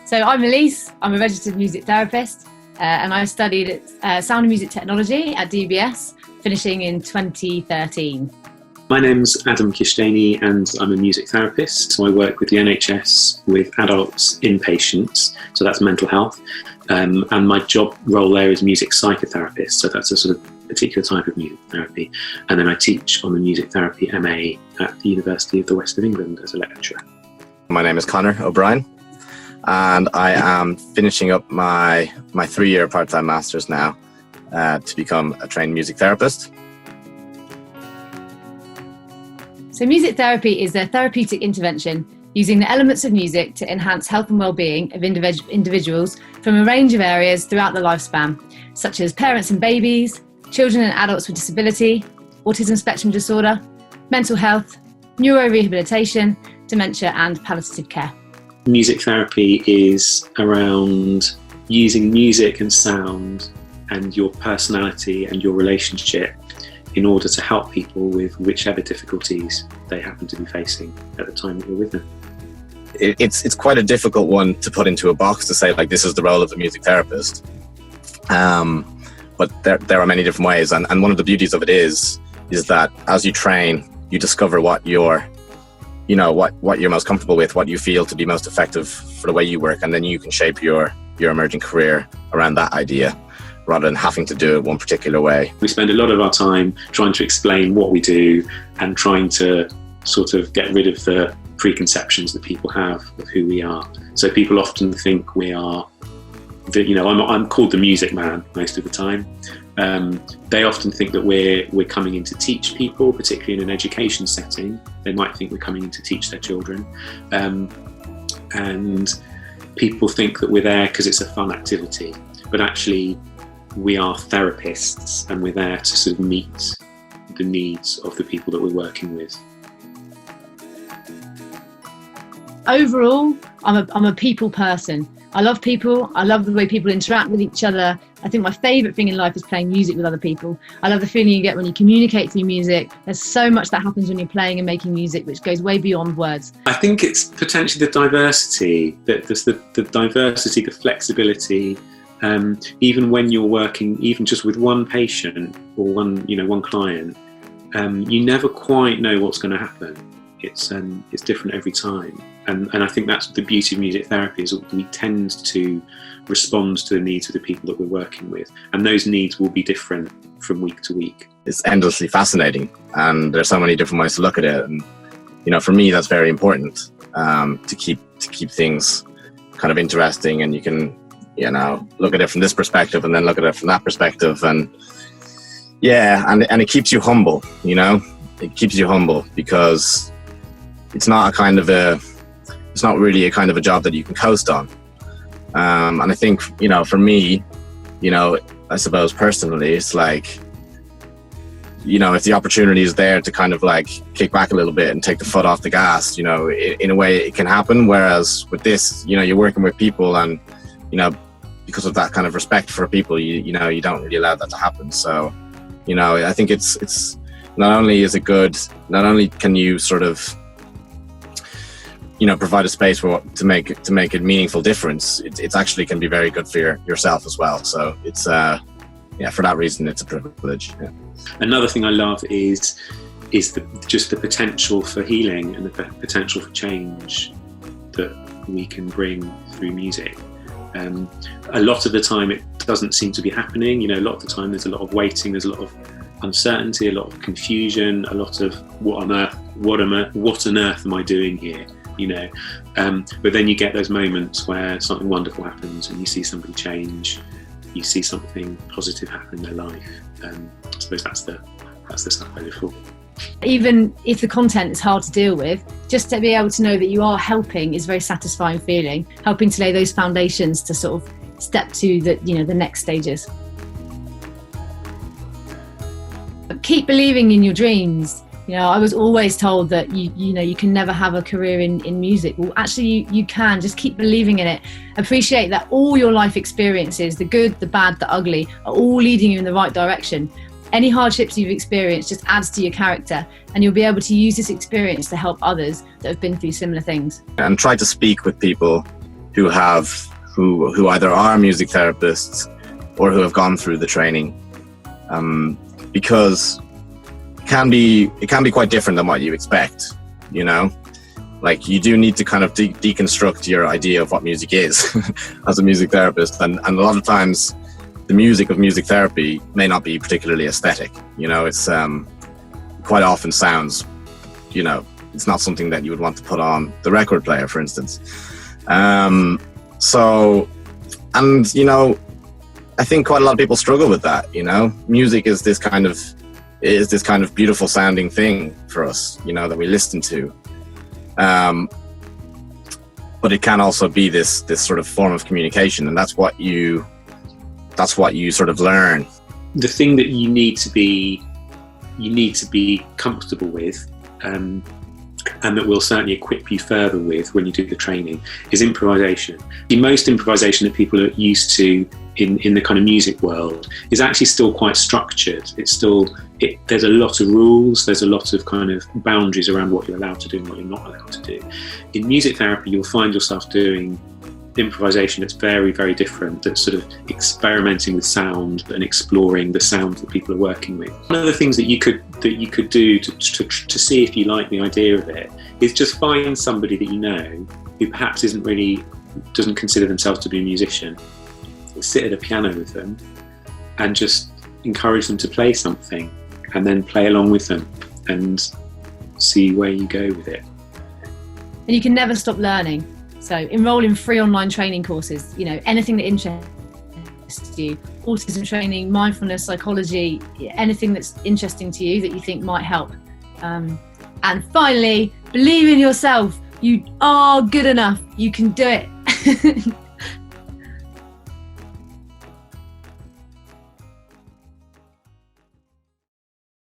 So I'm Elise, I'm a registered music therapist, and I studied sound and music technology at DBS, finishing in 2013. My name's Adam Kishtani and I'm a music therapist. So I work with the NHS with adults inpatients, so that's mental health. And my job role there is music psychotherapist, so that's a sort of particular type of music therapy. And then I teach on the music therapy MA at the University of the West of England as a lecturer. My name is Connor O'Brien and I am finishing up my 3-year part-time master's now to become a trained music therapist. So music therapy is a therapeutic intervention using the elements of music to enhance health and well-being of individuals from a range of areas throughout the lifespan, such as parents and babies, children and adults with disability, autism spectrum disorder, mental health, neurorehabilitation, dementia and palliative care. Music therapy is around using music and sound and your personality and your relationship in order to help people with whichever difficulties they happen to be facing at the time that you're with them. It's quite a difficult one to put into a box to say, like, this is the role of the music therapist. But there are many different ways. And one of the beauties of it is that as you train, you discover what you're most comfortable with, what you feel to be most effective for the way you work. And then you can shape your emerging career around that idea, rather than having to do it one particular way. We spend a lot of our time trying to explain what we do and trying to sort of get rid of the preconceptions that people have of who we are. So people often think we are, I'm called the music man most of the time. They often think that we're coming in to teach people, particularly in an education setting. They might think we're coming in to teach their children. And people think that we're there because it's a fun activity, but actually we are therapists and we're there to sort of meet the needs of the people that we're working with. Overall, I'm a people person. I love people. I love the way people interact with each other. I think my favourite thing in life is playing music with other people. I love the feeling you get when you communicate through music. There's so much that happens when you're playing and making music, which goes way beyond words. I think it's potentially the diversity, the diversity, the flexibility. Even when you're working, even just with one patient or one client, you never quite know what's going to happen. It's different every time, and I think that's the beauty of music therapy, is we tend to respond to the needs of the people that we're working with, and those needs will be different from week to week. It's endlessly fascinating, and there's so many different ways to look at it. And for me, that's very important, to keep things kind of interesting, and you can look at it from this perspective and then look at it from that perspective, and it keeps you humble. It keeps you humble because it's not really a kind of a job that you can coast on. And I think, for me, I suppose personally, it's like, if the opportunity is there to kind of like kick back a little bit and take the foot off the gas, in a way it can happen. Whereas with this, you're working with people, and, because of that kind of respect for people, you don't really allow that to happen. So, I think it's not only is it good, not only can you sort of provide a space to make a meaningful difference, it actually can be very good for yourself as well. So it's for that reason it's a privilege. Yeah. Another thing I love is just the potential for healing and the potential for change that we can bring through music. A lot of the time it doesn't seem to be happening. A lot of the time there's a lot of waiting, there's a lot of uncertainty, a lot of confusion, a lot of what on earth am I doing here? But then you get those moments where something wonderful happens and you see somebody change, you see something positive happen in their life. I suppose that's the stuff I live for. Even if the content is hard to deal with, just to be able to know that you are helping is a very satisfying feeling, helping to lay those foundations to sort of step to the next stages. But keep believing in your dreams. I was always told that you can never have a career in music. Well, actually you can. Just keep believing in it. Appreciate that all your life experiences, the good, the bad, the ugly, are all leading you in the right direction. Any hardships you've experienced just adds to your character, and you'll be able to use this experience to help others that have been through similar things. And try to speak with people who either are music therapists or who have gone through the training, because it can be quite different than what you expect, you know? Like, you do need to kind of deconstruct your idea of what music is as a music therapist, and a lot of times the music of music therapy may not be particularly aesthetic, you know? It's quite often sounds, you know, it's not something that you would want to put on the record player, for instance. So, and you know, I think quite a lot of people struggle with that, you know? Music is this kind of beautiful sounding thing for us, you know, that we listen to. But it can also be this sort of form of communication, and that's what you sort of learn. The thing that you need to be comfortable with, and that will certainly equip you further with when you do the training, is improvisation. The most improvisation that people are used to in the kind of music world is actually still quite structured. There's a lot of rules, there's a lot of kind of boundaries around what you're allowed to do and what you're not allowed to do. In music therapy, you'll find yourself doing improvisation that's very, very different, that's sort of experimenting with sound and exploring the sound that people are working with. One of the things that you could do to see if you like the idea of it is just find somebody that you know who perhaps doesn't consider themselves to be a musician. Sit at a piano with them and just encourage them to play something, and then play along with them and see where you go with it. And you can never stop learning. So enroll in free online training courses, you know, anything that interests you, autism training, mindfulness, psychology, anything that's interesting to you that you think might help. And finally, believe in yourself. You are good enough. You can do it.